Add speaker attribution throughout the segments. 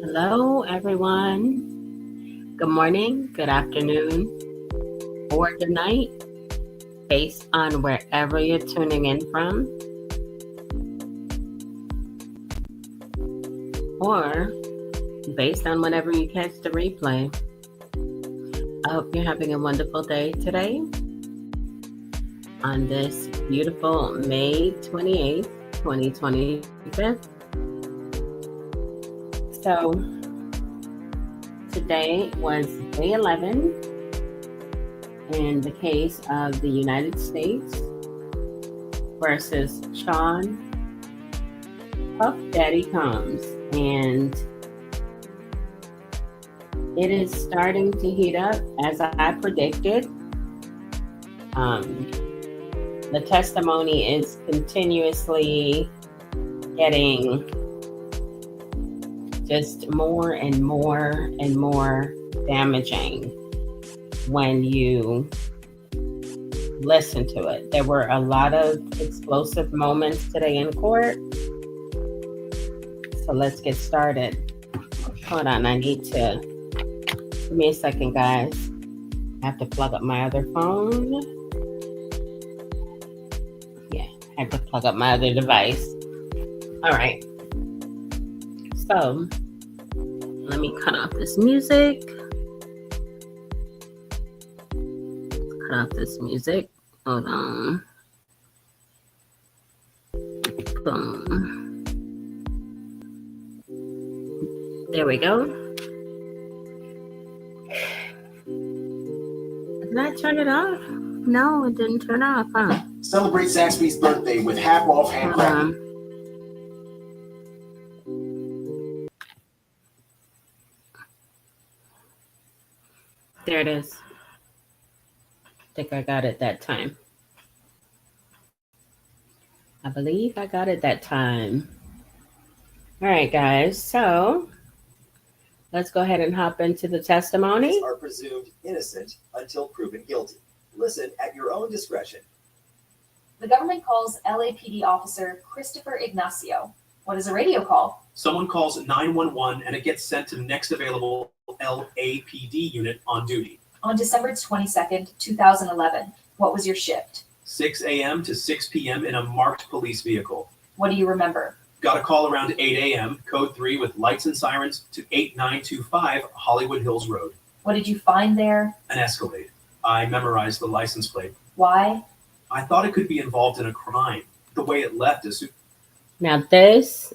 Speaker 1: Hello, everyone. Good morning, good afternoon, or good night, based on wherever you're tuning in from, or based on whenever you catch the replay. I hope you're having a wonderful day today on this beautiful May 28th, 2025. So, today was day 11 in the case of the United States versus Sean Puff Daddy Combs. And it is starting to heat up as I predicted. The testimony is continuously getting just more and more and more damaging when you listen to it. There were a lot of explosive moments today in court. So let's get started. Hold on, give me a second, guys. I have to plug up my other phone. Yeah, I have to plug up my other device. All right. So, let me cut off this music. Hold on. Boom. There we go. Did I turn it off? No, it didn't turn off, huh?
Speaker 2: Celebrate Zaxby's birthday with half off handcrafted.
Speaker 1: There it is. I think I got it that time. I believe I got it that time. All right, guys. So let's go ahead and hop into the testimony.
Speaker 2: Are presumed innocent until proven guilty. Listen at your own discretion.
Speaker 3: The government calls LAPD officer Christopher Ignacio. What is a radio call?
Speaker 4: Someone calls 911 and it gets sent to the next available LAPD unit on duty.
Speaker 3: On December 22nd, 2011, what was your shift?
Speaker 4: 6 a.m. to 6 p.m. in a marked police vehicle.
Speaker 3: What do you remember?
Speaker 4: Got a call around 8 a.m., code 3 with lights and sirens to 8925 Hollywood Hills Road.
Speaker 3: What did you find there?
Speaker 4: An Escalade. I memorized the license plate.
Speaker 3: Why?
Speaker 4: I thought it could be involved in a crime. The way it left is...
Speaker 1: Now, this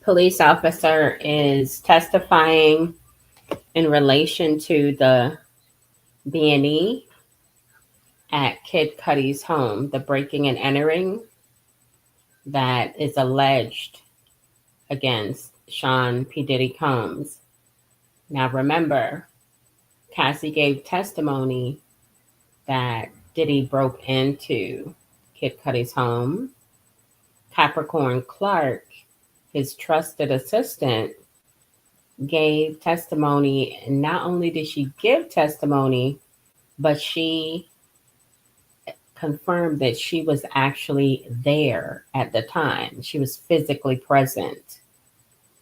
Speaker 1: police officer is testifying in relation to the B&E at Kid Cudi's home, the breaking and entering that is alleged against Sean P. Diddy Combs. Now, remember, Cassie gave testimony that Diddy broke into Kid Cudi's home. Capricorn Clark, his trusted assistant, gave testimony. And not only did she give testimony, but she confirmed that she was actually there at the time. She was physically present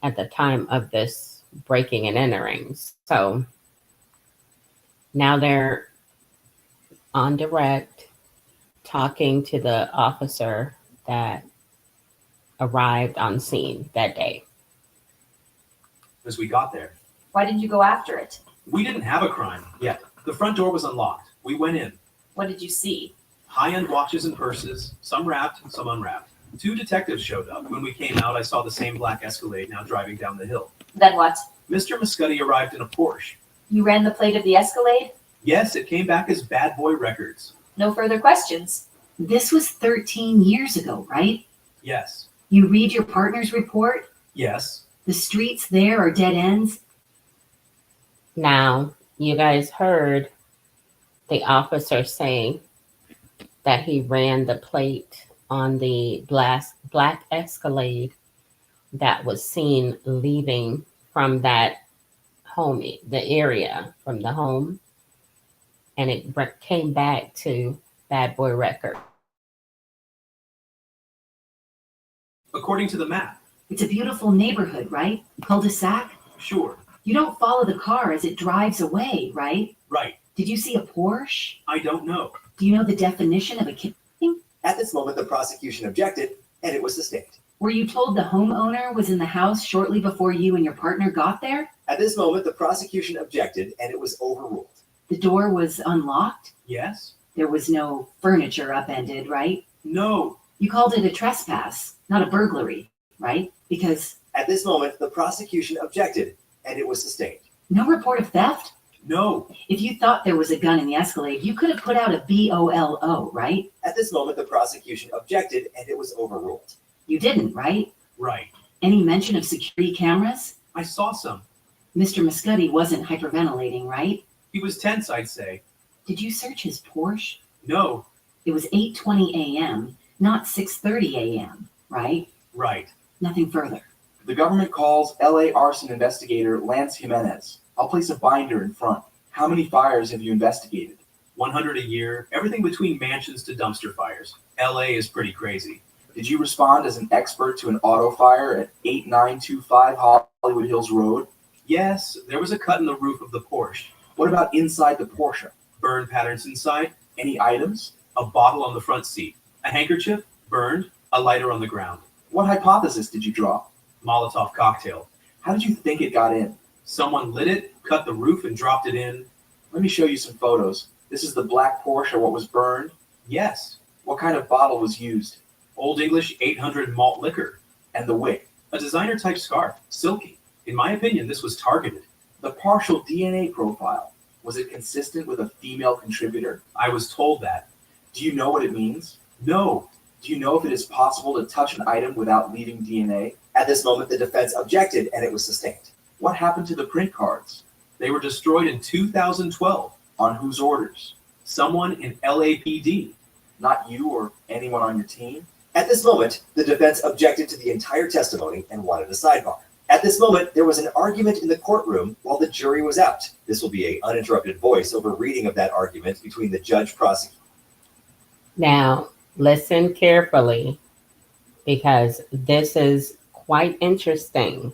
Speaker 1: at the time of this breaking and entering. So now they're on direct talking to the officer that arrived on scene that day.
Speaker 4: As we got there.
Speaker 3: Why did you go after it?
Speaker 4: We didn't have a crime yet. The front door was unlocked. We went in.
Speaker 3: What did you see?
Speaker 4: High-end watches and purses, some wrapped, some unwrapped. 2 detectives showed up. When we came out, I saw the same black Escalade now driving down the hill.
Speaker 3: Then what?
Speaker 4: Mr. Muscuddy arrived in a Porsche.
Speaker 3: You ran the plate of the Escalade?
Speaker 4: Yes, it came back as Bad Boy Records.
Speaker 3: No further questions.
Speaker 5: This was 13 years ago, right?
Speaker 4: Yes.
Speaker 5: You read your partner's report?
Speaker 4: Yes.
Speaker 5: The streets there are dead ends?
Speaker 1: Now, you guys heard the officer saying that he ran the plate on the black Escalade that was seen leaving from that home, the area from the home, and it came back to Bad Boy Record.
Speaker 4: According to the map.
Speaker 5: It's a beautiful neighborhood, right? Cul-de-sac?
Speaker 4: Sure.
Speaker 5: You don't follow the car as it drives away, right?
Speaker 4: Right.
Speaker 5: Did you see a Porsche?
Speaker 4: I don't know.
Speaker 5: Do you know the definition of a kidnapping?
Speaker 2: At this moment, the prosecution objected, and it was sustained.
Speaker 5: Were you told the homeowner was in the house shortly before you and your partner got there?
Speaker 2: At this moment, the prosecution objected, and it was overruled.
Speaker 5: The door was unlocked?
Speaker 4: Yes?
Speaker 5: There was no furniture upended, right?
Speaker 4: No.
Speaker 5: You called it a trespass, not a burglary, right? Because
Speaker 2: At this moment, the prosecution objected, and it was sustained.
Speaker 5: no report of theft?
Speaker 4: No.
Speaker 5: If you thought there was a gun in the Escalade, you could have put out a BOLO, right?
Speaker 2: At this moment, the prosecution objected, and it was overruled.
Speaker 5: You didn't, right?
Speaker 4: Right.
Speaker 5: Any mention of security cameras?
Speaker 4: I saw some.
Speaker 5: Mr. Muscudi wasn't hyperventilating, right?
Speaker 4: He was tense, I'd say.
Speaker 5: Did you search his Porsche?
Speaker 4: No.
Speaker 5: It was 8:20 a.m., not 6:30 a.m., right?
Speaker 4: Right.
Speaker 5: Nothing further.
Speaker 6: The government calls LA arson investigator Lance Jimenez. I'll place a binder in front. How many fires have you investigated?
Speaker 4: 100 a year. Everything between mansions to dumpster fires. LA is pretty crazy.
Speaker 6: Did you respond as an expert to an auto fire at 8925 Hollywood Hills Road?
Speaker 4: Yes, there was a cut in the roof of the Porsche.
Speaker 6: What about inside the Porsche?
Speaker 4: Burn patterns inside.
Speaker 6: Any items?
Speaker 4: A bottle on the front seat. A handkerchief. Burned. A lighter on the ground.
Speaker 6: What hypothesis did you draw?
Speaker 4: Molotov cocktail.
Speaker 6: How did you think it got in?
Speaker 4: Someone lit it, cut the roof, and dropped it in.
Speaker 6: Let me show you some photos. This is the black Porsche, what was burned.
Speaker 4: Yes.
Speaker 6: What kind of bottle was used?
Speaker 4: Old English 800 malt liquor.
Speaker 6: And the wick.
Speaker 4: A designer type scarf. Silky. In my opinion, this was targeted.
Speaker 6: The partial DNA profile. Was it consistent with a female contributor?
Speaker 4: I was told that.
Speaker 6: Do you know what it means?
Speaker 4: No.
Speaker 6: Do you know if it is possible to touch an item without leaving DNA?
Speaker 2: At this moment, the defense objected, and it was sustained.
Speaker 6: What happened to the print cards?
Speaker 4: They were destroyed in 2012.
Speaker 6: On whose orders?
Speaker 4: Someone in LAPD.
Speaker 6: Not you or anyone on your team?
Speaker 2: At this moment, the defense objected to the entire testimony and wanted a sidebar. At this moment, there was an argument in the courtroom while the jury was out. This will be an uninterrupted voice-over reading of that argument between the judge prosecutor.
Speaker 1: Now, listen carefully because this is quite interesting.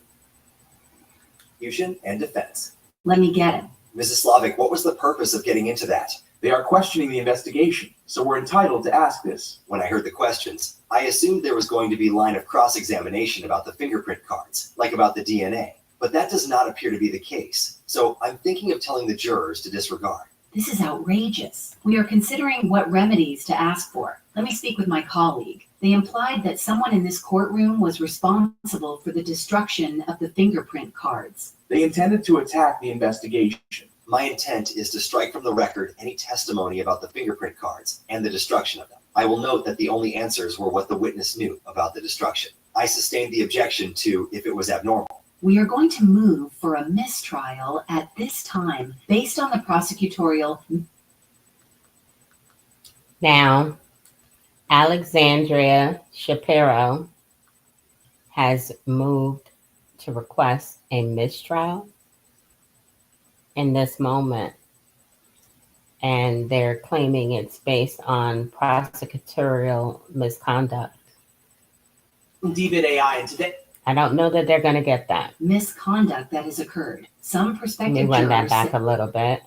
Speaker 2: And defense.
Speaker 5: Let me get him.
Speaker 2: Mrs. Slavic, what was the purpose of getting into that?
Speaker 6: They are questioning the investigation, so we're entitled to ask this.
Speaker 2: When I heard the questions, I assumed there was going to be a line of cross-examination about the fingerprint cards, like about the DNA. But that does not appear to be the case. So I'm thinking of telling the jurors to disregard.
Speaker 5: This is outrageous. We are considering what remedies to ask for. Let me speak with my colleague. They implied that someone in this courtroom was responsible for the destruction of the fingerprint cards.
Speaker 6: They intended to attack the investigation.
Speaker 2: My intent is to strike from the record any testimony about the fingerprint cards and the destruction of them. I will note that the only answers were what the witness knew about the destruction. I sustained the objection to if it was abnormal.
Speaker 5: We are going to move for a mistrial at this time based on the prosecutorial.
Speaker 1: Now, Alexandria Shapiro has moved to request a mistrial in this moment. And they're claiming it's based on prosecutorial misconduct.
Speaker 7: David AI, and today
Speaker 1: I don't know that they're going to get that.
Speaker 5: Misconduct that has occurred. Some
Speaker 1: Let me
Speaker 5: prospective
Speaker 1: run that
Speaker 5: jurors
Speaker 1: back a little bit.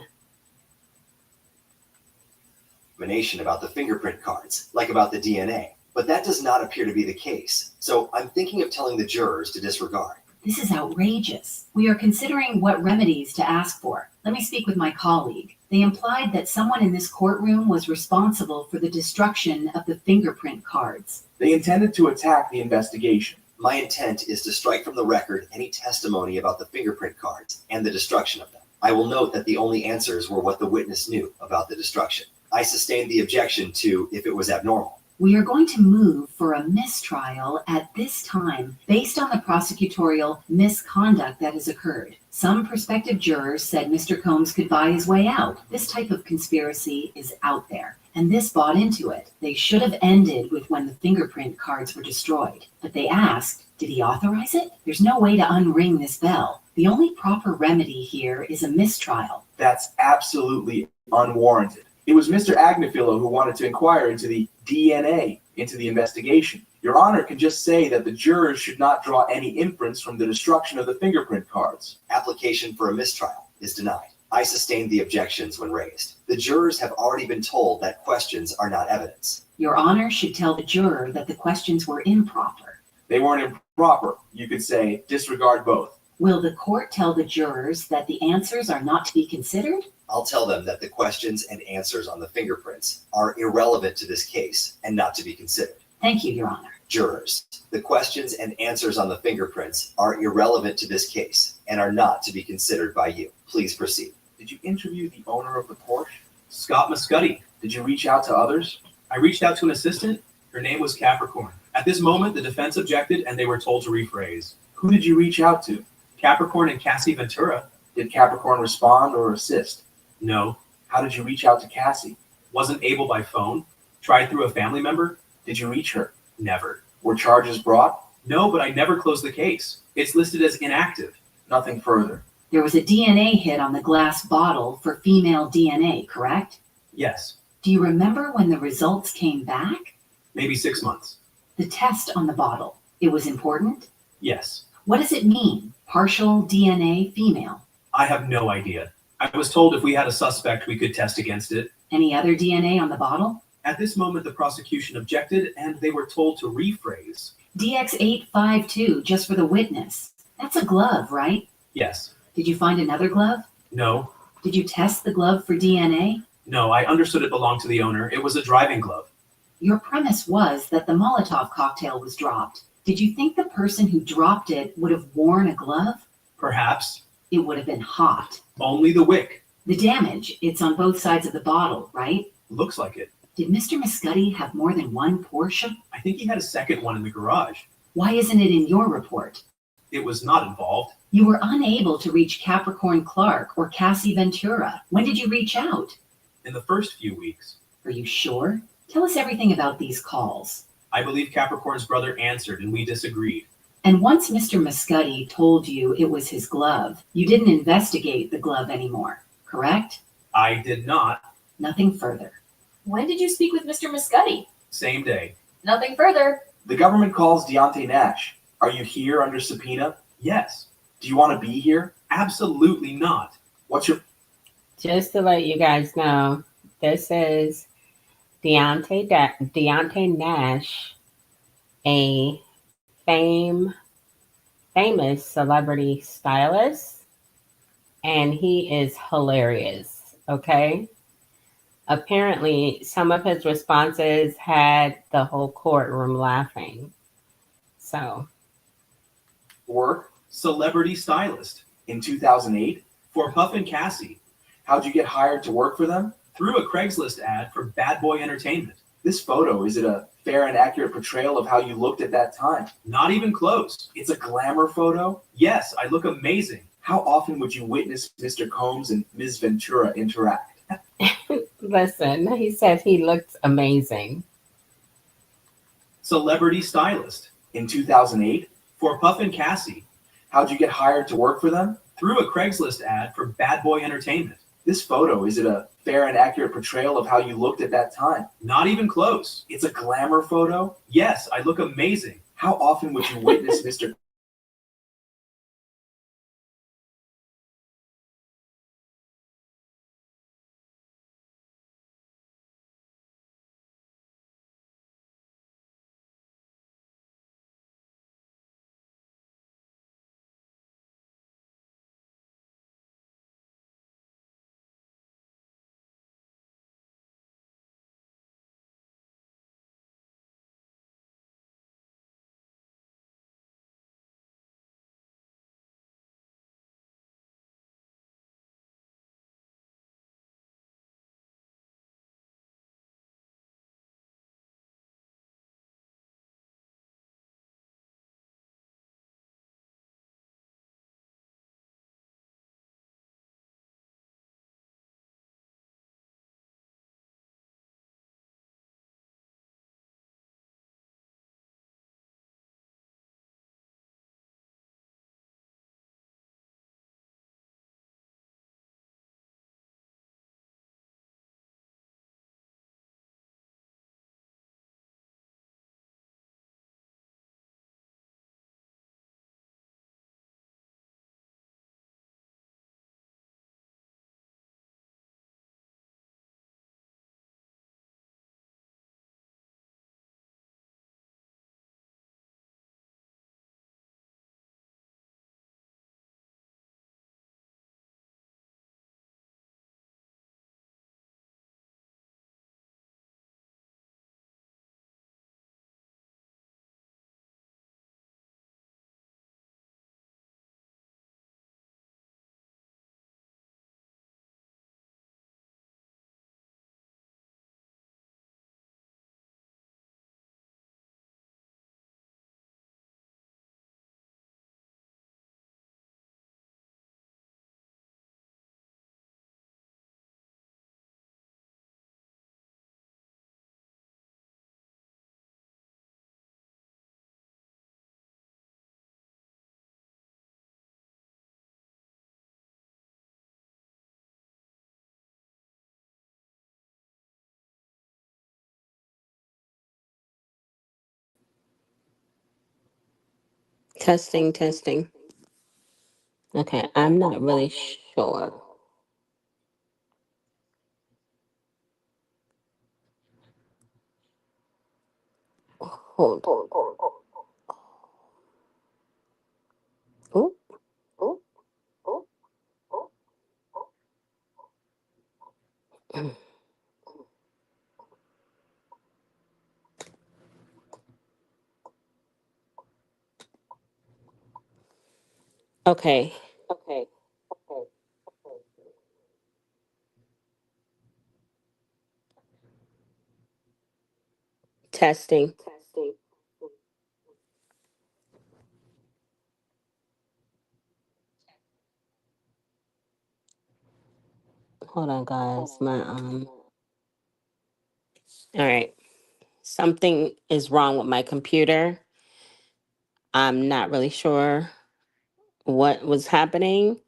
Speaker 2: About the fingerprint cards, like about the DNA. But that does not appear to be the case. So I'm thinking of telling the jurors to disregard.
Speaker 5: This is outrageous. We are considering what remedies to ask for. Let me speak with my colleague. They implied that someone in this courtroom was responsible for the destruction of the fingerprint cards.
Speaker 6: They intended to attack the investigation.
Speaker 2: My intent is to strike from the record any testimony about the fingerprint cards and the destruction of them. I will note that the only answers were what the witness knew about the destruction. I sustained the objection to if it was abnormal.
Speaker 5: We are going to move for a mistrial at this time based on the prosecutorial misconduct that has occurred. Some prospective jurors said Mr. Combs could buy his way out. This type of conspiracy is out there, and this bought into it. They should have ended with when the fingerprint cards were destroyed. But they asked, did he authorize it? There's no way to unring this bell. The only proper remedy here is a mistrial.
Speaker 6: That's absolutely unwarranted. It was Mr. Agnifilo who wanted to inquire into the DNA into the investigation. Your Honor can just say that the jurors should not draw any inference from the destruction of the fingerprint cards.
Speaker 2: Application for a mistrial is denied. I sustained the objections when raised. The jurors have already been told that questions are not evidence.
Speaker 5: Your Honor should tell the juror that the questions were improper.
Speaker 6: They weren't improper. You could say disregard both.
Speaker 5: Will the court tell the jurors that the answers are not to be considered?
Speaker 2: I'll tell them that the questions and answers on the fingerprints are irrelevant to this case and not to be considered.
Speaker 5: Thank you, Your Honor.
Speaker 2: Jurors, the questions and answers on the fingerprints are irrelevant to this case and are not to be considered by you. Please proceed.
Speaker 6: Did you interview the owner of the Porsche?
Speaker 4: Scott Muscuddy.
Speaker 6: Did you reach out to others?
Speaker 4: I reached out to an assistant. Her name was Capricorn. At this moment, the defense objected and they were told to rephrase.
Speaker 6: Who did you reach out to?
Speaker 4: Capricorn and Cassie Ventura.
Speaker 6: Did Capricorn respond or assist?
Speaker 4: No.
Speaker 6: How did you reach out to Cassie?
Speaker 4: Wasn't able by phone. Tried through a family member.
Speaker 6: Did you reach her?
Speaker 4: Never.
Speaker 6: Were charges brought?
Speaker 4: No, but I never closed the case. It's listed as inactive.
Speaker 6: Nothing further.
Speaker 5: There was a DNA hit on the glass bottle for female DNA, correct?
Speaker 4: Yes.
Speaker 5: Do you remember when the results came back?
Speaker 4: Maybe 6 months.
Speaker 5: The test on the bottle, it was important?
Speaker 4: Yes.
Speaker 5: What does it mean? Partial DNA female.
Speaker 4: I have no idea. I was told if we had a suspect, we could test against it.
Speaker 5: Any other DNA on the bottle?
Speaker 4: At this moment, the prosecution objected and they were told to rephrase.
Speaker 5: DX852, just for the witness. That's a glove, right?
Speaker 4: Yes.
Speaker 5: Did you find another glove?
Speaker 4: No.
Speaker 5: Did you test the glove for DNA?
Speaker 4: No, I understood it belonged to the owner. It was a driving glove.
Speaker 5: Your premise was that the Molotov cocktail was dropped. Did you think the person who dropped it would have worn a glove?
Speaker 4: Perhaps.
Speaker 5: It would have been hot.
Speaker 4: Only the wick.
Speaker 5: The damage, it's on both sides of the bottle, right?
Speaker 4: Looks like it.
Speaker 5: Did Mr. Muscuddy have more than one Porsche?
Speaker 4: I think he had a second one in the garage.
Speaker 5: Why isn't it in your report?
Speaker 4: It was not involved.
Speaker 5: You were unable to reach Capricorn Clark or Cassie Ventura. When did you reach out?
Speaker 4: In the first few weeks.
Speaker 5: Are you sure? Tell us everything about these calls.
Speaker 4: I believe Capricorn's brother answered and we disagreed.
Speaker 5: And once Mr. Muscuddy told you it was his glove, you didn't investigate the glove anymore, correct?
Speaker 4: I did not.
Speaker 5: Nothing further.
Speaker 3: When did you speak with Mr. Muscuddy?
Speaker 4: Same day.
Speaker 3: Nothing further.
Speaker 6: The government calls Deontay Nash. Are you here under subpoena?
Speaker 4: Yes.
Speaker 6: Do you want to be here?
Speaker 4: Absolutely not.
Speaker 6: What's your...
Speaker 1: Just to let you guys know, this is Deontay Nash, a famous celebrity stylist, and he is hilarious, okay? Apparently, some of his responses had the whole courtroom laughing. So,
Speaker 6: work?
Speaker 4: Celebrity stylist.
Speaker 6: In 2008?
Speaker 4: For Puff and Cassie.
Speaker 6: How'd you get hired to work for them?
Speaker 4: Through a Craigslist ad for Bad Boy Entertainment.
Speaker 6: This photo, is it a fair and accurate portrayal of how you looked at that time?
Speaker 4: Not even close.
Speaker 6: It's a glamour photo?
Speaker 4: Yes, I look amazing.
Speaker 6: How often would you witness Mr. Combs and Ms. Ventura interact?
Speaker 1: listen, he said he looked amazing.
Speaker 4: Celebrity stylist.
Speaker 6: In 2008?
Speaker 4: For Puff and Cassie.
Speaker 6: How'd you get hired to work for them?
Speaker 4: Through a Craigslist ad for Bad Boy Entertainment.
Speaker 6: This photo, is it a fair and accurate portrayal of how you looked at that time?
Speaker 4: Not even close.
Speaker 6: It's a glamour photo?
Speaker 4: Yes, I look amazing.
Speaker 6: How often would you witness Mr.
Speaker 1: Testing, testing. Okay, I'm not really sure. Hold. Oh, okay. Testing. Hold on, guys. All right. Something is wrong with my computer. I'm not really sure what was happening.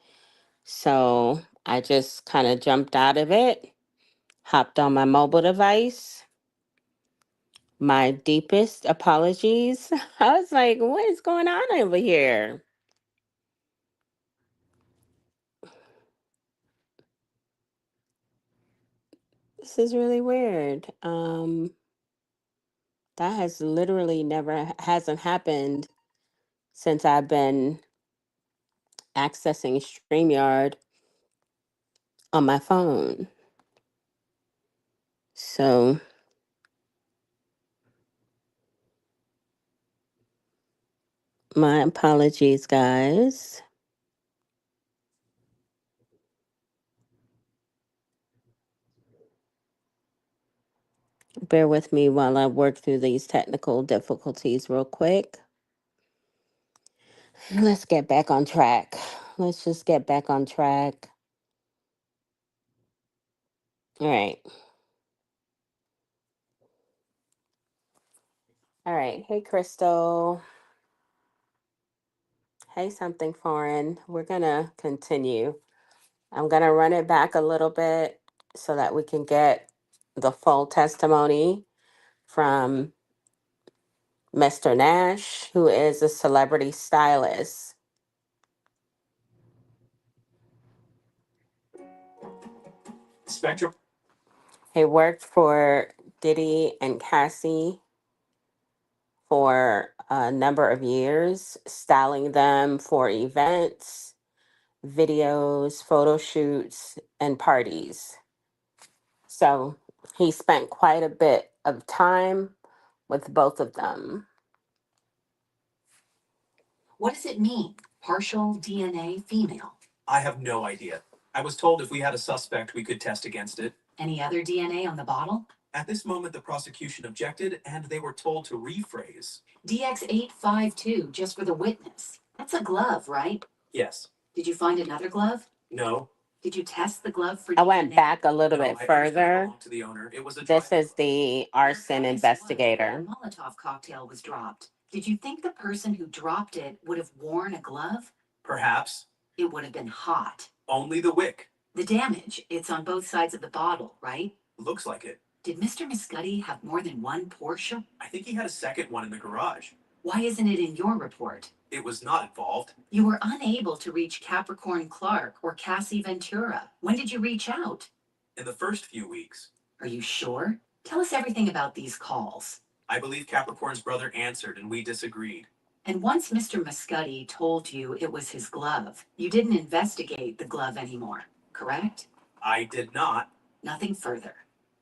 Speaker 1: So I just kind of jumped out of it, hopped on my mobile device. My deepest apologies. I was like, what is going on over here? This is really weird. That has literally never hasn't happened since I've been accessing StreamYard on my phone. So my apologies, guys. Bear with me while I work through these technical difficulties real quick. Let's get back on track. Let's just get back on track. All right. All right. Hey, Crystal. Hey, something foreign. We're going to continue. I'm going to run it back a little bit so that we can get the full testimony from Mr. Nash, who is a celebrity stylist.
Speaker 4: Spectrum.
Speaker 1: He worked for Diddy and Cassie for a number of years, styling them for events, videos, photo shoots, and parties. So he spent quite a bit of time with both of them.
Speaker 5: What does it mean? Partial DNA female.
Speaker 4: I have no idea. I was told if we had a suspect, we could test against it.
Speaker 5: Any other DNA on the bottle?
Speaker 4: At this moment, the prosecution objected, and they were told to rephrase.
Speaker 5: DX852, just for the witness. That's a glove, right?
Speaker 4: Yes.
Speaker 5: Did you find another glove?
Speaker 4: No.
Speaker 5: Did you test the glove for
Speaker 1: I
Speaker 5: DNA?
Speaker 1: went back a little
Speaker 4: No,
Speaker 1: bit
Speaker 4: I understood it
Speaker 1: further.
Speaker 4: belonged to the owner. It was a
Speaker 1: This
Speaker 4: dry-
Speaker 1: is the
Speaker 5: Your
Speaker 1: arson
Speaker 5: guess
Speaker 1: investigator.
Speaker 5: was when a Molotov cocktail was dropped. Did you think the person who dropped it would have worn a glove?
Speaker 4: Perhaps.
Speaker 5: It would have been hot.
Speaker 4: Only the wick.
Speaker 5: The damage, it's on both sides of the bottle, right?
Speaker 4: Looks like it.
Speaker 5: Did Mr. Muscuddy have more than one Porsche?
Speaker 4: I think he had a second one in the garage.
Speaker 5: Why isn't it in your report?
Speaker 4: It was not involved.
Speaker 5: You were unable to reach Capricorn Clark or Cassie Ventura. When did you reach out?
Speaker 4: In the first few weeks.
Speaker 5: Are you sure? Tell us everything about these calls.
Speaker 4: I believe Capricorn's brother answered, and we disagreed.
Speaker 5: And once Mr. Muscuddy told you it was his glove, you didn't investigate the glove anymore, correct?
Speaker 4: I did not.
Speaker 5: Nothing further.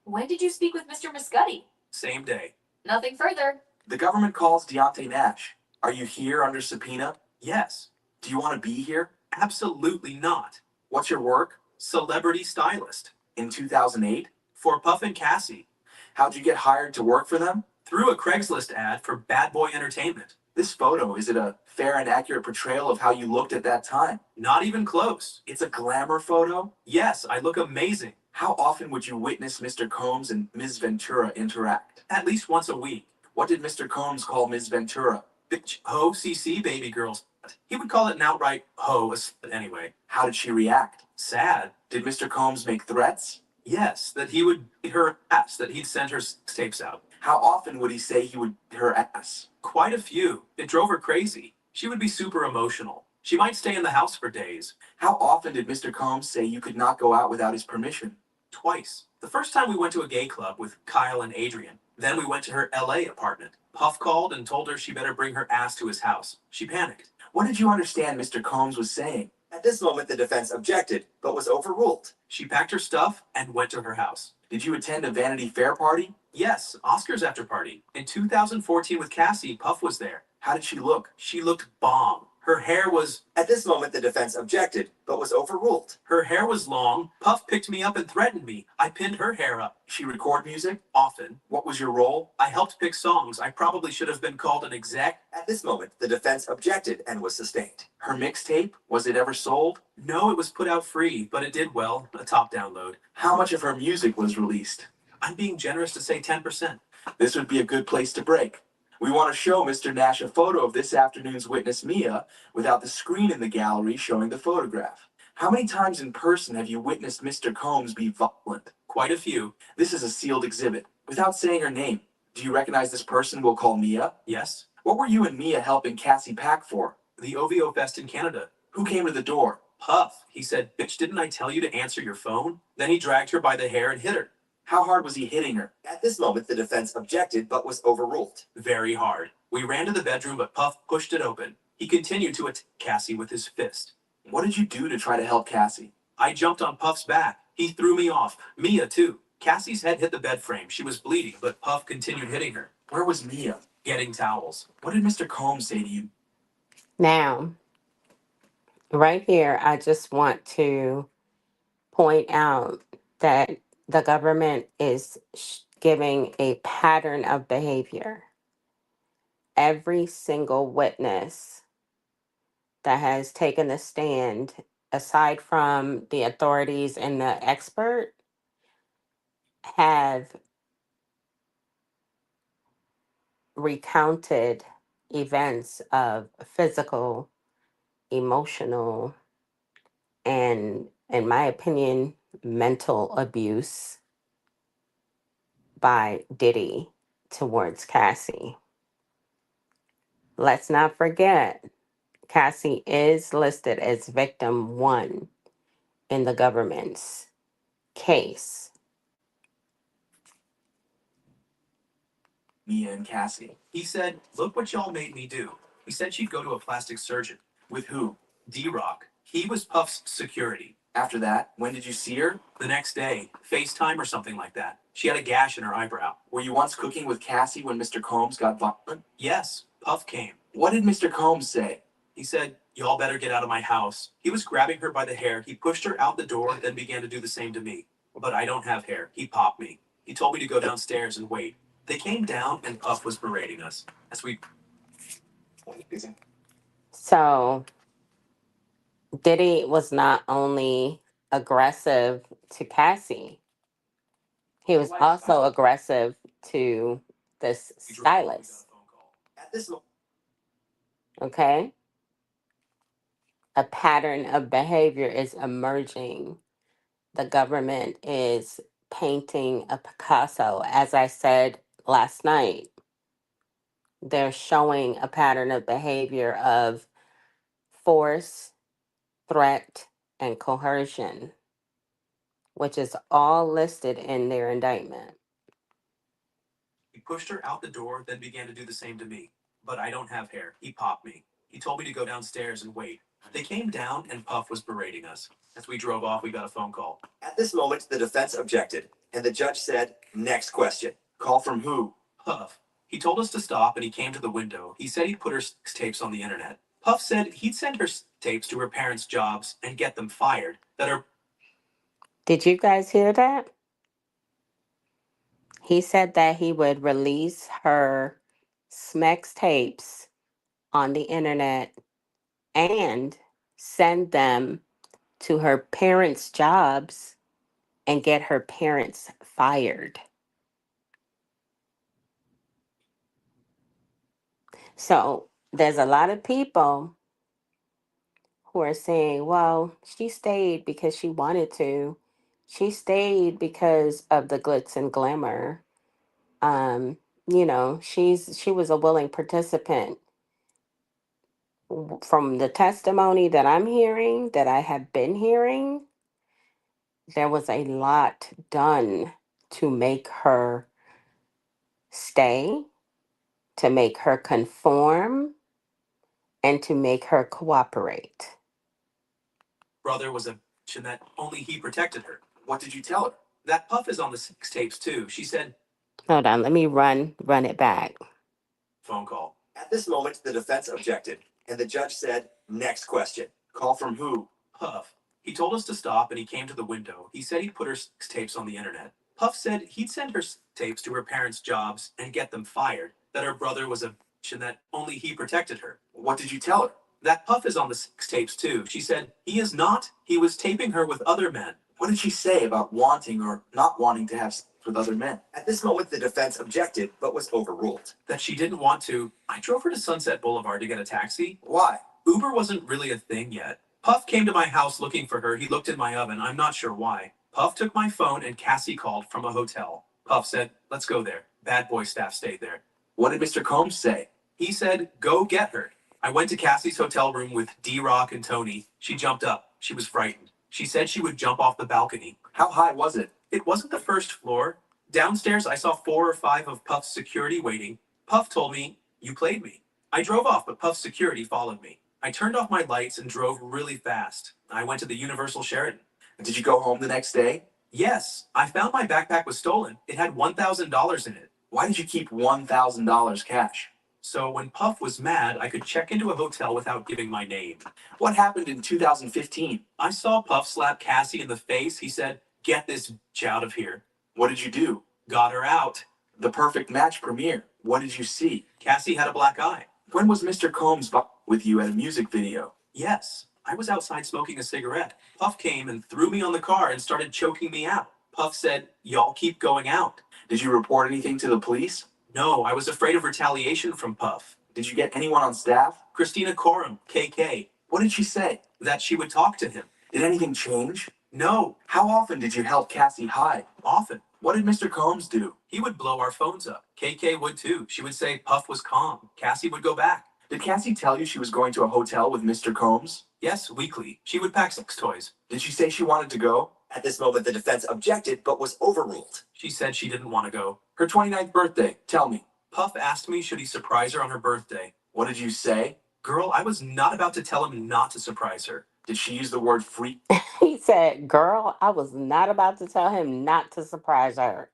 Speaker 3: When did you speak with Mr. Muscuddy?
Speaker 4: Same day.
Speaker 3: Nothing further.
Speaker 6: The government calls Deontay Nash. Are you here under subpoena?
Speaker 4: Yes.
Speaker 6: Do you want to be here?
Speaker 4: Absolutely not.
Speaker 6: What's your work?
Speaker 4: Celebrity stylist.
Speaker 6: In 2008?
Speaker 4: For Puff and Cassie.
Speaker 6: How'd you get hired to work for them?
Speaker 4: Through a Craigslist ad for Bad Boy Entertainment.
Speaker 6: This photo, is it a fair and accurate portrayal of how you looked at that time?
Speaker 4: Not even close.
Speaker 6: It's a glamour photo?
Speaker 4: Yes, I look amazing.
Speaker 6: How often would you witness Mr. Combs and Ms. Ventura interact?
Speaker 4: At least once a week.
Speaker 6: What did Mr. Combs call Ms. Ventura?
Speaker 4: Bitch, ho, CC, baby girls. He would call it an outright ho, anyway.
Speaker 6: How did she react?
Speaker 4: Sad.
Speaker 6: Did Mr. Combs make threats?
Speaker 4: Yes, that he would beat her ass, that he'd send her tapes out.
Speaker 6: How often would he say he would beat her ass?
Speaker 4: Quite a few. It drove her crazy. She would be super emotional. She might stay in the house for days.
Speaker 6: How often did Mr. Combs say you could not go out without his permission?
Speaker 4: Twice. The first time we went to a gay club with Kyle and Adrian. Then we went to her LA apartment. Puff called and told her she better bring her ass to his house. She panicked.
Speaker 6: What did you understand Mr. Combs was saying?
Speaker 2: At this moment, the defense objected, but was overruled.
Speaker 4: She packed her stuff and went to her house.
Speaker 6: Did you attend a Vanity Fair party?
Speaker 4: Yes, Oscar's after party. In 2014 with Cassie, Puff was there.
Speaker 6: How did she look?
Speaker 4: She looked bomb. Her hair was
Speaker 2: At this moment, the defense objected, but was overruled.
Speaker 4: Her hair was long. Puff picked me up and threatened me. I pinned her hair up.
Speaker 6: She record music?
Speaker 4: Often.
Speaker 6: What was your role?
Speaker 4: I helped pick songs. I probably should have been called an exec.
Speaker 2: At this moment, the defense objected and was sustained.
Speaker 6: Her mixtape? Was it ever sold?
Speaker 4: No, it was put out free, but it did well. A top download.
Speaker 6: How much of her music was released?
Speaker 4: I'm being generous to say 10%.
Speaker 6: This would be a good place to break. We want to show Mr. Nash a photo of this afternoon's witness, Mia, without the screen in the gallery showing the photograph. How many times in person have you witnessed Mr. Combs be violent?
Speaker 4: Quite a few.
Speaker 6: This is a sealed exhibit. Without saying her name, do you recognize this person we'll call Mia?
Speaker 4: Yes.
Speaker 6: What were you and Mia helping Cassie pack for?
Speaker 4: The OVO Fest in Canada.
Speaker 6: Who came to the door?
Speaker 4: Puff. He said, "Bitch, didn't I tell you to answer your phone?" Then he dragged her by the hair and hit her.
Speaker 6: How hard was he hitting her?
Speaker 2: At this moment, the defense objected, but was overruled.
Speaker 4: Very hard. We ran to the bedroom, but Puff pushed it open. He continued to attack Cassie with his fist.
Speaker 6: What did you do to try to help Cassie?
Speaker 4: I jumped on Puff's back. He threw me off. Mia, too. Cassie's head hit the bed frame. She was bleeding, but Puff continued hitting her.
Speaker 6: Where was Mia?
Speaker 4: Getting towels.
Speaker 6: What did Mr. Combs say to you?
Speaker 1: Now, right here, I just want to point out that the government is giving a pattern of behavior. Every single witness that has taken the stand, aside from the authorities and the expert, have recounted events of physical, emotional, and, in my opinion, mental abuse by Diddy towards Cassie. Let's not forget, Cassie is listed as victim 1 in the government's case.
Speaker 6: Mia and Cassie.
Speaker 4: He said, "Look what y'all made me do." He said she'd go to a plastic surgeon.
Speaker 6: With who?
Speaker 4: D-Rock. He was Puff's security.
Speaker 6: After that, when did you see her?
Speaker 4: The next day, FaceTime or something like that. She had a gash in her eyebrow.
Speaker 6: Were you once cooking with Cassie when Mr. Combs got violent?
Speaker 4: Yes, Puff came.
Speaker 6: What did Mr. Combs say?
Speaker 4: He said, "Y'all better get out of my house." He was grabbing her by the hair. He pushed her out the door, then began to do the same to me. But I don't have hair. He popped me. He told me to go downstairs and wait. They came down and Puff was berating us. As we...
Speaker 1: So Diddy was not only aggressive to Cassie, he was also aggressive to this
Speaker 4: we drove off, we got a
Speaker 1: stylist.
Speaker 4: phone call.
Speaker 2: At this moment,
Speaker 1: Okay? A pattern of behavior is emerging. The government is painting a Picasso. As I said last night, they're showing a pattern of behavior of force, threat, and coercion, which is all listed in their indictment.
Speaker 4: He pushed her out the door, then began to do the same to me. But I don't have hair. He popped me. He told me to go downstairs and wait. They came down and Puff was berating us. As we drove off, we got a phone call.
Speaker 2: at this moment, the defense objected, and the judge said, "Next question."
Speaker 6: Call from who?
Speaker 4: Puff. He told us to stop and he came to the window. He said he'd put her sex tapes on the internet. Puff said he'd send her tapes to her parents' jobs and get them fired. That her...
Speaker 1: Did you guys hear that? He said that he would release her Smex tapes on the internet and send them to her parents' jobs and get her parents fired. So there's a lot of people who are saying, well, she stayed because she wanted to. She stayed because of the glitz and glamour. She was a willing participant. From the testimony that I'm hearing, that I have been hearing, there was a lot done to make her stay, to make her conform, and to make her cooperate.
Speaker 4: Brother was a bitch and that only he protected her.
Speaker 6: What did you tell her?
Speaker 4: That Puff is on the sex tapes too. She said,
Speaker 1: Hold on, let me run it back.
Speaker 4: phone call.
Speaker 2: At this moment, the defense objected, and the judge said, "Next question."
Speaker 6: Call from who?
Speaker 4: Puff. He told us to stop and he came to the window. He said he'd put her sex tapes on the internet. Puff said he'd send her sex tapes to her parents' jobs and get them fired. That her brother was a bitch and that only he protected her.
Speaker 6: What did you tell her?
Speaker 4: That Puff is on the sex tapes too. She said he is not. He was taping her with other men.
Speaker 6: What did she say about wanting or not wanting to have sex with other men?
Speaker 2: At this moment, the defense objected, but was overruled.
Speaker 4: That she didn't want to. I drove her to Sunset Boulevard to get a taxi.
Speaker 6: Why?
Speaker 4: Uber wasn't really a thing yet. Puff came to my house looking for her. He looked in my oven. I'm not sure why. Puff took my phone and Cassie called from a hotel. Puff said, let's go there. Bad boy staff stayed there.
Speaker 6: What did Mr. Combs say?
Speaker 4: He said, go get her. I went to Cassie's hotel room with D-Rock and Tony. She jumped up. She was frightened. She said she would jump off the balcony.
Speaker 6: How high was it?
Speaker 4: It wasn't the first floor. Downstairs, I saw 4 or 5 of Puff's security waiting. Puff told me, you played me. I drove off, but Puff's security followed me. I turned off my lights and drove really fast. I went to the Universal Sheraton.
Speaker 6: Did you go home the next day?
Speaker 4: Yes, I found my backpack was stolen. It had $1,000 in it.
Speaker 6: Why did you keep $1,000 cash?
Speaker 4: So when Puff was mad, I could check into a hotel without giving my name.
Speaker 6: What happened in 2015?
Speaker 4: I saw Puff slap Cassie in the face. He said, get this bitch out of here.
Speaker 6: What did you do?
Speaker 4: Got her out.
Speaker 6: The Perfect Match premiere. What did you see?
Speaker 4: Cassie had a black eye.
Speaker 6: When was Mr. Combs with you at a music video?
Speaker 4: Yes, I was outside smoking a cigarette. Puff came and threw me on the car and started choking me out. Puff said, y'all keep going out.
Speaker 6: Did you report anything to the police?
Speaker 4: No, I was afraid of retaliation from Puff.
Speaker 6: Did you get anyone on staff?
Speaker 4: Christina Coram, KK,
Speaker 6: What did she say?
Speaker 4: that she would talk to him.
Speaker 6: Did anything change?
Speaker 4: No,
Speaker 6: How often did you help Cassie hide?
Speaker 4: often.
Speaker 6: What did Mr. Combs do?
Speaker 4: He would blow our phones up. KK would too. She would say Puff was calm. Cassie would go back.
Speaker 6: Did Cassie tell you she was going to a hotel with Mr. Combs?
Speaker 4: Yes, weekly. She would pack sex toys.
Speaker 6: Did she say she wanted to go?
Speaker 2: At this moment, the defense objected, but was overruled.
Speaker 4: She said she didn't want to go.
Speaker 6: Her 29th birthday. Tell me.
Speaker 4: Puff asked me should he surprise her on her birthday.
Speaker 6: What did you say?
Speaker 4: Girl, I was not about to tell him not to surprise her.
Speaker 6: Did she use the word freak?
Speaker 1: He said, girl, I was not about to tell him not to surprise her.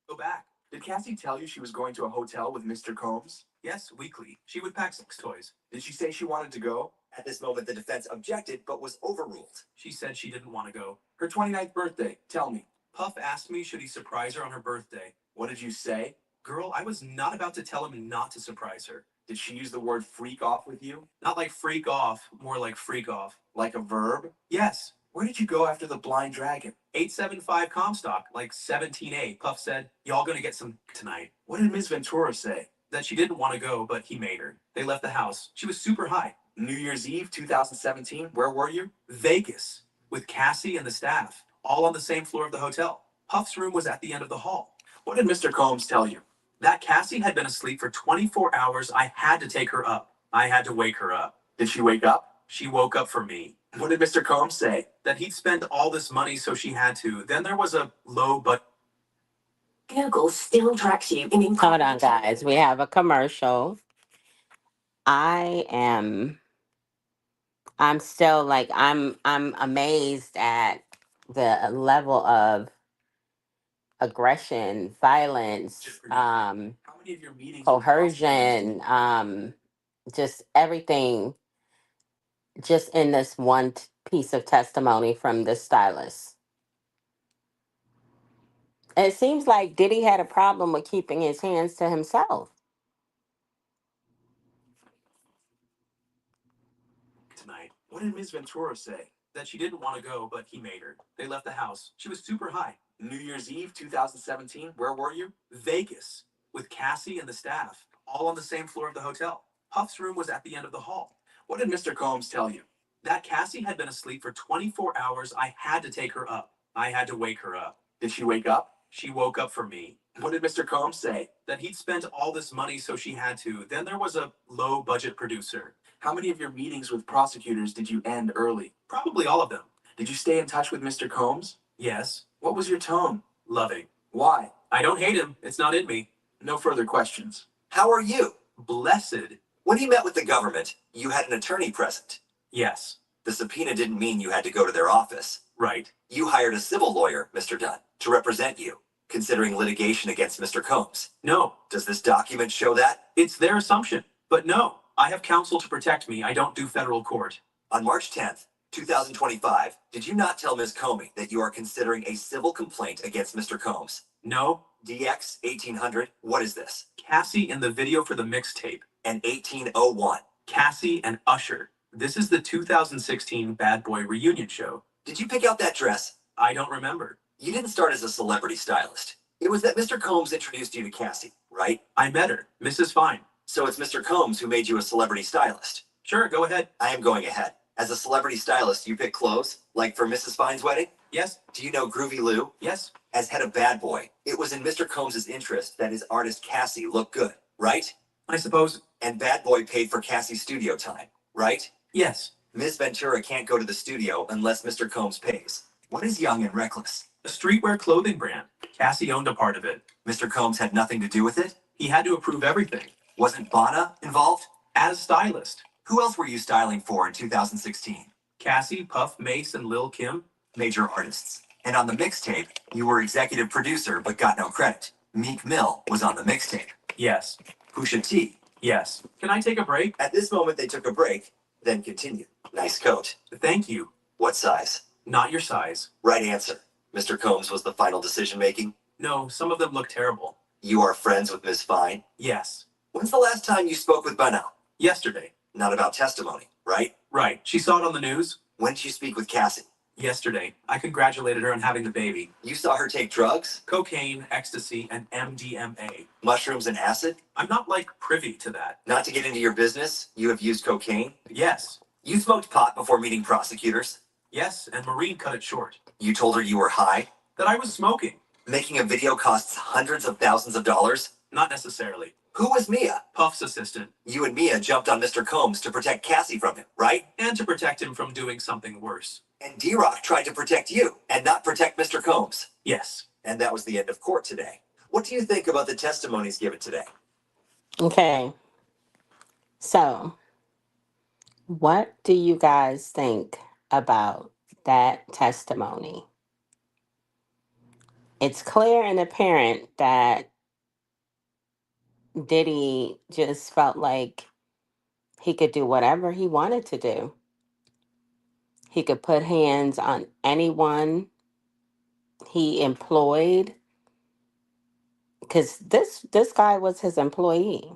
Speaker 4: Go back.
Speaker 6: Did Cassie tell you she was going to a hotel with Mr. Combs?
Speaker 4: Yes, weekly. She would pack sex toys.
Speaker 6: Did she say she wanted to go?
Speaker 2: At this moment, the defense objected, but was overruled.
Speaker 4: She said she didn't want to go.
Speaker 6: Her 29th birthday. Tell me.
Speaker 4: Puff asked me should he surprise her on her birthday.
Speaker 6: What did you say?
Speaker 4: Girl, I was not about to tell him not to surprise her.
Speaker 6: Did she use the word freak off with you?
Speaker 4: Not like freak off, more like freak off.
Speaker 6: Like a verb?
Speaker 4: Yes,
Speaker 6: Where did you go after the blind dragon?
Speaker 4: 875 Comstock, like 17A. Puff said, y'all gonna get some tonight.
Speaker 6: What did Ms. Ventura say?
Speaker 4: That she didn't want to go, but he made her. They left the house. She was super high.
Speaker 6: New Year's Eve 2017. Where were you?
Speaker 4: Vegas, with Cassie and the staff, all on the same floor of the hotel. Puff's room was at the end of the hall.
Speaker 6: What did Mr. Combs tell you?
Speaker 4: That Cassie had been asleep for 24 hours. I had to take her up. I had to wake her up.
Speaker 6: Did she wake up?
Speaker 4: She woke up for me.
Speaker 6: What did Mr. Combs say?
Speaker 4: That he'd spend all this money, so she had to. Then there was a low but
Speaker 8: Google still tracks you in
Speaker 1: Hold on, guys. We have a commercial. I'm still like I'm amazed at the level of aggression, violence,
Speaker 6: How many of your meetings?
Speaker 1: coercion, just everything just in this one piece of testimony from this stylist. It seems like Diddy had a problem with keeping his hands to himself.
Speaker 4: tonight.
Speaker 6: What did Ms. Ventura say?
Speaker 4: That she didn't want to go, but he made her. They left the house. She was super high.
Speaker 6: New Year's Eve 2017. Where were you?
Speaker 4: Vegas, with Cassie and the staff, all on the same floor of the hotel. Puff's room was at the end of the hall.
Speaker 6: What did Mr. Combs tell you?
Speaker 4: That Cassie had been asleep for 24 hours. I had to take her up. I had to wake her up.
Speaker 6: Did she wake up?
Speaker 4: She woke up for me.
Speaker 6: What did Mr. Combs say?
Speaker 4: That he'd spent all this money so she had to. Then there was a low budget producer.
Speaker 6: How many of your meetings with prosecutors did you end early?
Speaker 4: Probably all of them.
Speaker 6: Did you stay in touch with Mr. Combs?
Speaker 4: Yes.
Speaker 6: What was your tone?
Speaker 4: Loving.
Speaker 6: Why?
Speaker 4: I don't hate him. It's not in me.
Speaker 6: No further questions.
Speaker 2: How are you?
Speaker 4: Blessed.
Speaker 2: When you met with the government, you had an attorney present.
Speaker 4: Yes.
Speaker 2: The subpoena didn't mean you had to go to their office.
Speaker 4: Right.
Speaker 2: You hired a civil lawyer, Mr. Dunn, to represent you, considering litigation against Mr. Combs.
Speaker 4: No.
Speaker 2: Does this document show that?
Speaker 4: It's their assumption. But no. I have counsel to protect me. I don't do federal court.
Speaker 2: On March 10th, 2025, did you not tell Ms. Comey that you are considering a civil complaint against Mr. Combs?
Speaker 4: No.
Speaker 2: DX 1800, what is this?
Speaker 4: Cassie in the video for the mixtape.
Speaker 2: And 1801.
Speaker 4: Cassie and Usher. This is the 2016 Bad Boy reunion show.
Speaker 2: Did you pick out that dress?
Speaker 4: I don't remember.
Speaker 2: You didn't start as a celebrity stylist. It was that Mr. Combs introduced you to Cassie, right?
Speaker 4: I met her. Mrs. Fine.
Speaker 2: So it's Mr. Combs who made you a celebrity stylist.
Speaker 4: Sure, go ahead.
Speaker 2: I am going ahead. As a celebrity stylist, you pick clothes, like for Mrs. Fine's wedding?
Speaker 4: Yes.
Speaker 2: Do you know Groovy Lou?
Speaker 4: Yes.
Speaker 2: As head of Bad Boy, it was in Mr. Combs' interest that his artist Cassie look good, right?
Speaker 4: I suppose.
Speaker 2: And Bad Boy paid for Cassie's studio time, right?
Speaker 4: Yes.
Speaker 2: Ms. Ventura can't go to the studio unless Mr. Combs pays. What is Young and Reckless?
Speaker 4: A streetwear clothing brand. Cassie owned a part of it.
Speaker 2: Mr. Combs had nothing to do with it?
Speaker 4: He had to approve everything.
Speaker 2: Wasn't Bonna involved?
Speaker 4: As stylist.
Speaker 2: Who else were you styling for in 2016?
Speaker 4: Cassie, Puff, Mace, and Lil Kim.
Speaker 2: Major artists. And on the mixtape, you were executive producer but got no credit. Meek Mill was on the mixtape.
Speaker 4: Yes.
Speaker 2: Pusha T.
Speaker 4: Yes. Can I take a break?
Speaker 2: At this moment, they took a break, then continued. Nice coat.
Speaker 4: Thank you.
Speaker 2: What size?
Speaker 4: Not your size.
Speaker 2: Right answer. Mr. Combs was the final decision making.
Speaker 4: No, some of them look terrible.
Speaker 2: You are friends with Ms. Fine?
Speaker 4: Yes.
Speaker 2: When's the last time you spoke with Bono?
Speaker 4: Yesterday.
Speaker 2: Not about testimony, right?
Speaker 4: Right. She saw it on the news.
Speaker 2: When did you speak with Cassie?
Speaker 4: Yesterday. I congratulated her on having the baby.
Speaker 2: You saw her take drugs?
Speaker 4: Cocaine, ecstasy, and MDMA.
Speaker 2: Mushrooms and acid?
Speaker 4: I'm not privy to that.
Speaker 2: Not to get into your business, you have used cocaine?
Speaker 4: Yes.
Speaker 2: You smoked pot before meeting prosecutors?
Speaker 4: Yes, and Maureen cut it short.
Speaker 2: You told her you were high?
Speaker 4: That I was smoking.
Speaker 2: Making a video costs hundreds of thousands of dollars?
Speaker 4: Not necessarily.
Speaker 2: Who was Mia?
Speaker 4: Puff's assistant.
Speaker 2: You and Mia jumped on Mr. Combs to protect Cassie from him, right?
Speaker 4: And to protect him from doing something worse.
Speaker 2: And D-Rock tried to protect you and not protect Mr. Combs.
Speaker 4: Yes.
Speaker 2: And that was the end of court today. What do you think about the testimonies given today?
Speaker 1: Okay. So, what do you guys think about that testimony? It's clear and apparent that Diddy just felt like he could do whatever he wanted to do. He could put hands on anyone he employed, because this guy was his employee.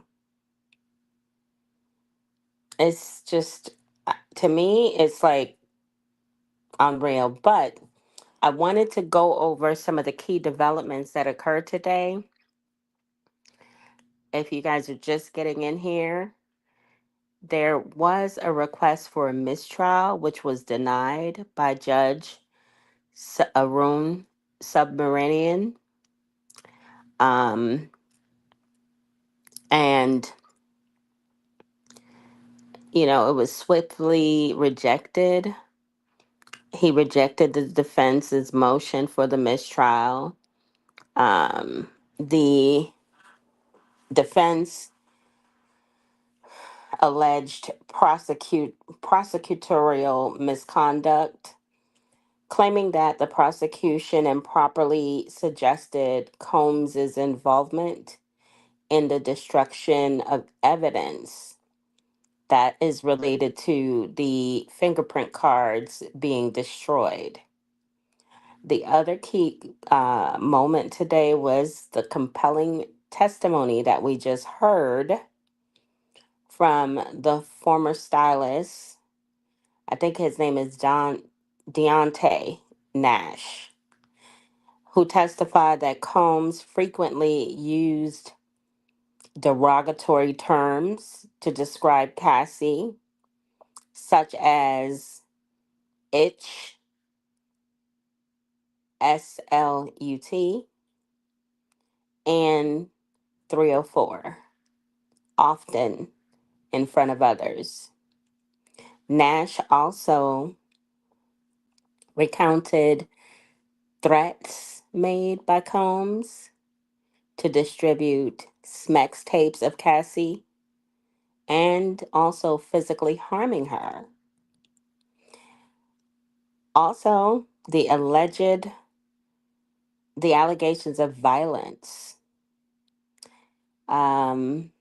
Speaker 1: It's just, to me, it's like unreal. But I wanted to go over some of the key developments that occurred today. If you guys are just getting in here, there was a request for a mistrial, which was denied by Judge Arun Subramanian. And, it was swiftly rejected. He rejected the defense's motion for the mistrial. The defense alleged prosecutorial misconduct, claiming that the prosecution improperly suggested Combs's involvement in the destruction of evidence that is related to the fingerprint cards being destroyed. The other key moment today was the compelling testimony that we just heard from the former stylist. I think his name is Deontay Nash, who testified that Combs frequently used derogatory terms to describe Cassie, such as itch, SLUT, and 304, often in front of others. Nash also recounted threats made by Combs to distribute Smex tapes of Cassie and also physically harming her. Also, the allegations of violence, um,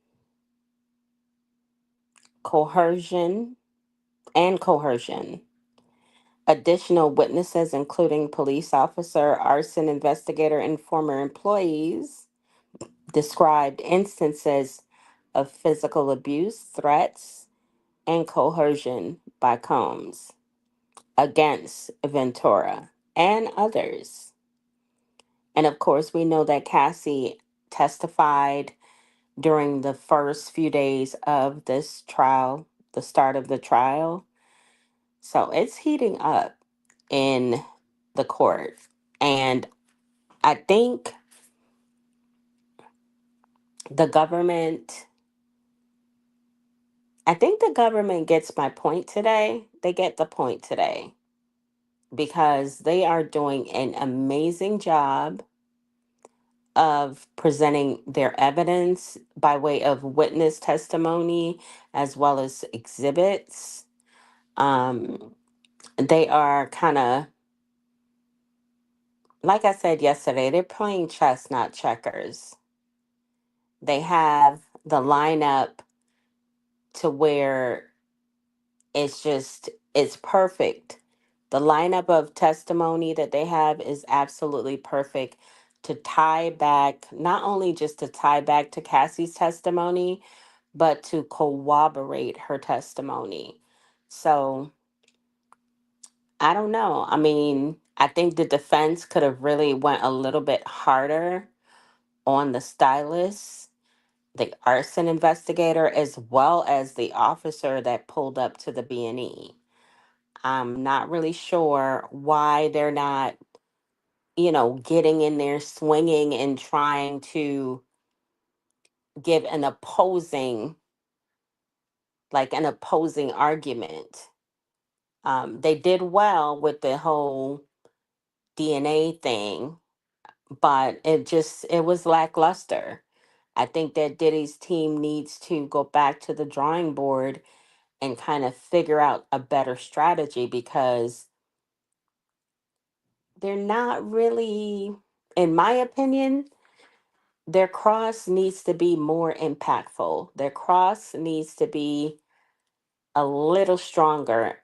Speaker 1: coercion, and coercion. Additional witnesses, including police officer, arson investigator, and former employees, described instances of physical abuse, threats, and coercion by Combs against Ventura and others. And of course, we know that Cassie testified during the first few days of this trial, the start of the trial. So it's heating up in the court. And I think the government, I think the government gets my point today. They get the point today because they are doing an amazing job of presenting their evidence by way of witness testimony as well as exhibits. They are kind of, like I said yesterday, they're playing chess, not checkers. They have the lineup to where it's perfect. The lineup of testimony that they have is absolutely perfect to tie back, not only just to tie back to Cassie's testimony, but to corroborate her testimony. So I don't know. I mean, I think the defense could have really went a little bit harder on the stylist, the arson investigator, as well as the officer that pulled up to the B&E. I'm not really sure why they're not, getting in there, swinging and trying to give an opposing argument. They did well with the whole DNA thing, but it was lackluster. I think that Diddy's team needs to go back to the drawing board and kind of figure out a better strategy because they're not really, in my opinion, their cross needs to be more impactful. Their cross needs to be a little stronger.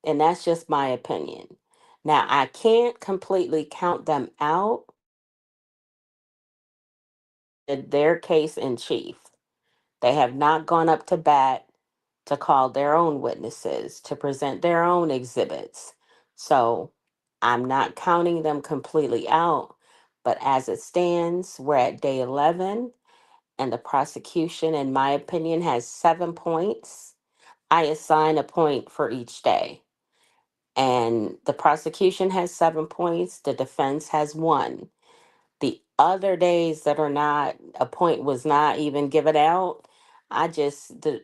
Speaker 1: And that's just my opinion. Now, I can't completely count them out. Their case in chief. They have not gone up to bat to call their own witnesses, to present their own exhibits. So I'm not counting them completely out. But as it stands, we're at day 11, and the prosecution, in my opinion, has 7 points. I assign a point for each day. And the prosecution has 7 points, the defense has one. The other days that are not, a point was not even given out, I just the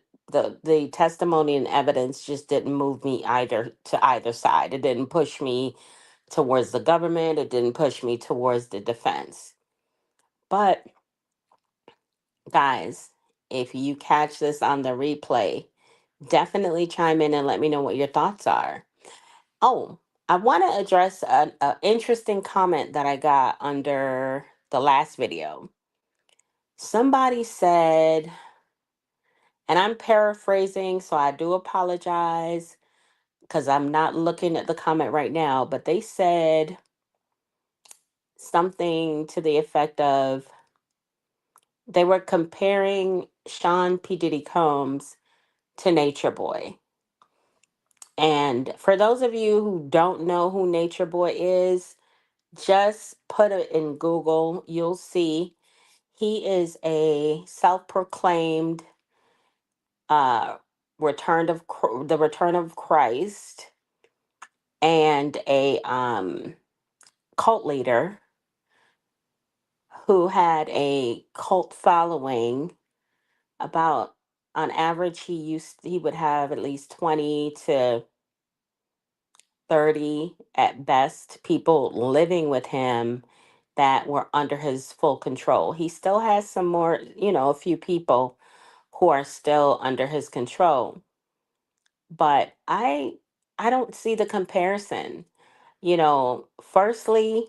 Speaker 1: testimony and evidence just didn't move me either to either side. It didn't push me towards the government, it didn't push me towards the defense. But guys, if you catch this on the replay, definitely chime in and let me know what your thoughts are. Oh, I want to address an interesting comment that I got under the last video. Somebody said, and I'm paraphrasing, so I do apologize because I'm not looking at the comment right now, but they said something to the effect of they were comparing Sean P. Diddy Combs to Nature Boy. And for those of you who don't know who Nature Boy is, just put it in Google. You'll see he is a self-proclaimed uh, the return of Christ and a cult leader who had a cult following. About on average, he would have at least 20 to 30 at best people living with him that were under his full control. He still has some more, a few people who are still under his control. But I don't see the comparison. Firstly,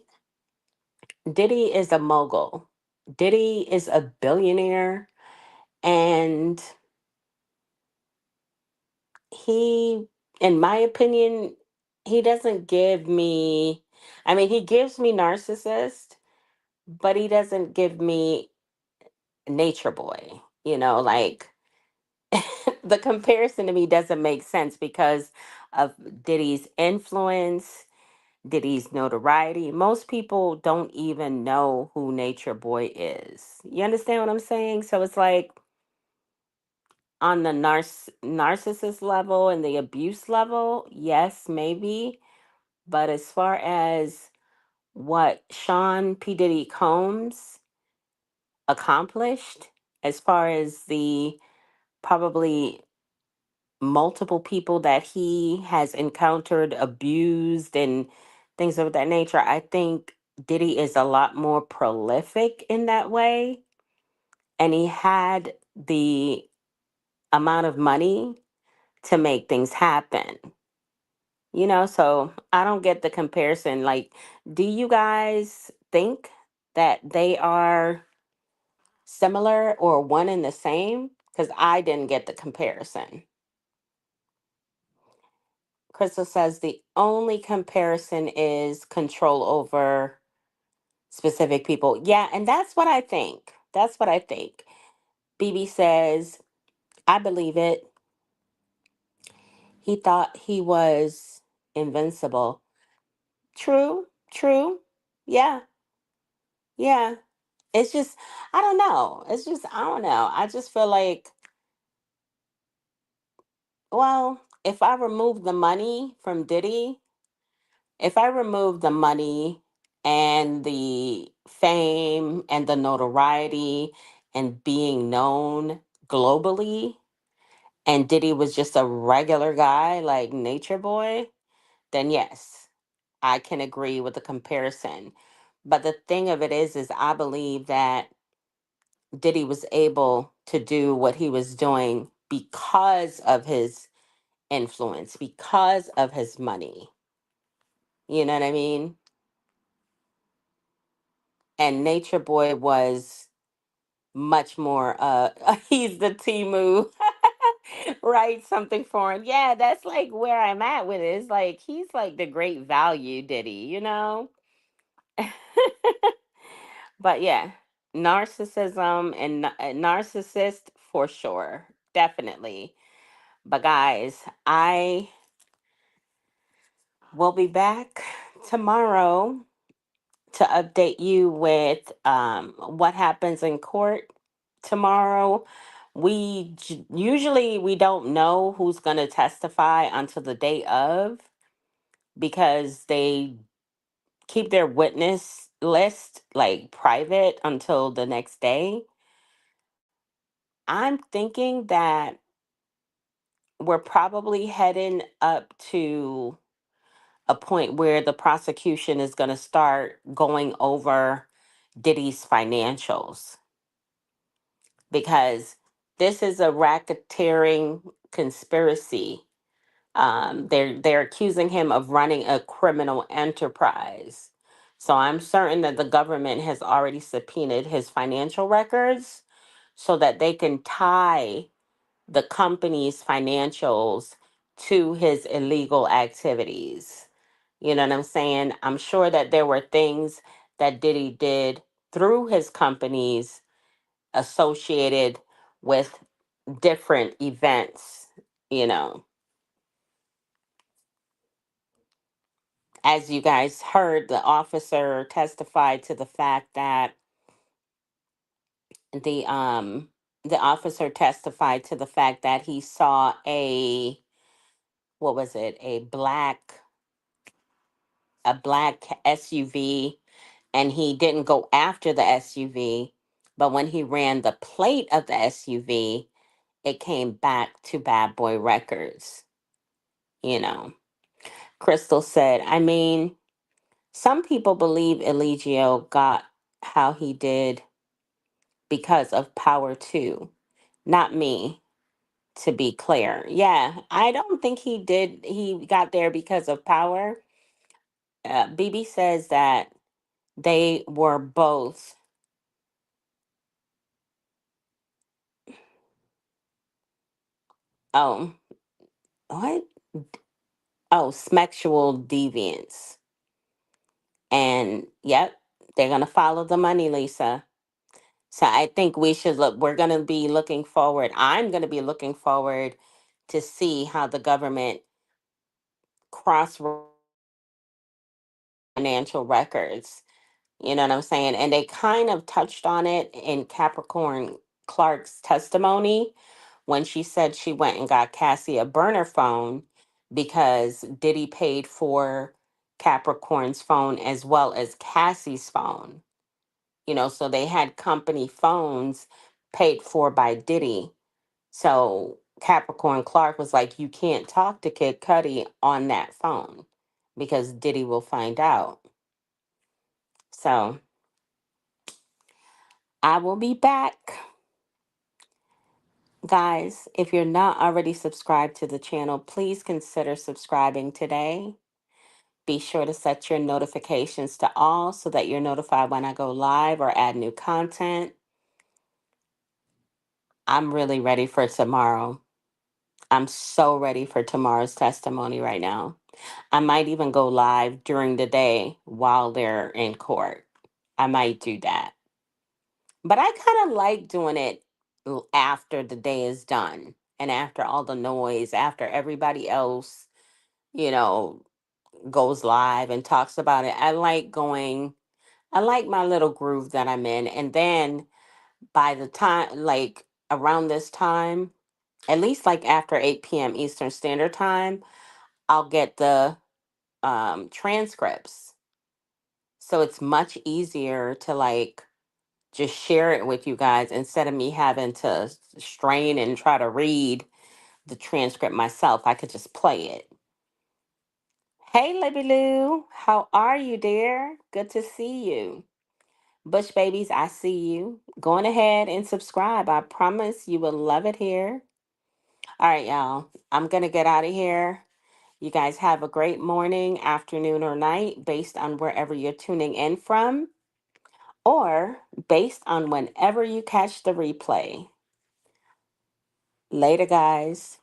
Speaker 1: Diddy is a mogul. Diddy is a billionaire, and he, in my opinion, he doesn't give me, I mean, he gives me narcissist, but he doesn't give me nature boy. Like the comparison to me doesn't make sense because of Diddy's influence, Diddy's notoriety. Most people don't even know who Nature Boy is. You understand what I'm saying? So it's like on the narcissist level and the abuse level, yes, maybe. But as far as what Sean P. Diddy Combs accomplished, as far as the probably multiple people that he has encountered, abused, and things of that nature, I think Diddy is a lot more prolific in that way. And he had the amount of money to make things happen. So I don't get the comparison. Like, do you guys think that they are similar or one and the same? Because I didn't get the comparison. Crystal says the only comparison is control over specific people. Yeah, and that's what I think. That's what I think. BB says, I believe it. He thought he was invincible. True, true. Yeah, yeah. It's just, I don't know. It's just, I don't know. I just feel like, well, if I remove the money from Diddy, if I remove the money and the fame and the notoriety and being known globally, and Diddy was just a regular guy like Nature Boy, then yes, I can agree with the comparison. But the thing of it is I believe that Diddy was able to do what he was doing because of his influence, because of his money. You know what I mean? And Nature Boy was much more he's the Timu. Write something for him. Yeah, that's like where I'm at with it. It's like he's like the great value Diddy. But yeah, narcissism and narcissist for sure. Definitely. But guys, I will be back tomorrow to update you with what happens in court tomorrow. Usually we don't know who's going to testify until the day of because they keep their witness list like private until the next day. I'm thinking that we're probably heading up to a point where the prosecution is going to start going over Diddy's financials because this is a racketeering conspiracy. They're accusing him of running a criminal enterprise. So I'm certain that the government has already subpoenaed his financial records so that they can tie the company's financials to his illegal activities. You know what I'm saying? I'm sure that there were things that Diddy did through his companies associated with different events, you know. As you guys heard, the officer testified to the fact that the um the officer testified to the fact that he saw a, what was it, a black SUV and he didn't go after the SUV, but when he ran the plate of the SUV, it came back to Bad Boy Records, you know. Crystal said, I mean, some people believe Eligio got how he did because of power too. Not me, to be clear. Yeah, I don't think he did. He got there because of power. BB says that they were both, oh, what? Oh, sexual deviance. And yep, they're going to follow the money, Lisa. So I think we should look, we're going to be looking forward. I'm going to be looking forward to see how the government cross financial records. You know what I'm saying? And they kind of touched on it in Capricorn Clark's testimony when she said she went and got Cassie a burner phone because Diddy paid for Capricorn's phone as well as Cassie's phone. You know, so they had company phones paid for by Diddy. So Capricorn Clark was like, you can't talk to Kid Cudi on that phone because Diddy will find out. So I will be back. Guys, if you're not already subscribed to the channel, please consider subscribing today. Be sure to set your notifications to all so that you're notified when I go live or add new content. I'm really ready for tomorrow. I'm so ready for tomorrow's testimony right now. I might even go live during the day while they're in court. I might do that. But I kind of like doing it after the day is done and after all the noise, after everybody else, you know, goes live and talks about it. I like my little groove that I'm in. And then by the time, like around this time, at least like after 8 p.m. Eastern Standard Time, I'll get the transcripts. So it's much easier to like just share it with you guys instead of me having to strain and try to read the transcript myself. I could just play it. Hey, Libby Lou, how are you, dear? Good to see you. Bush babies, I see you. Going ahead and subscribe. I promise you will love it here. All right, y'all. I'm going to get out of here. You guys have a great morning, afternoon, or night based on wherever you're tuning in from or based on whenever you catch the replay. Later, guys.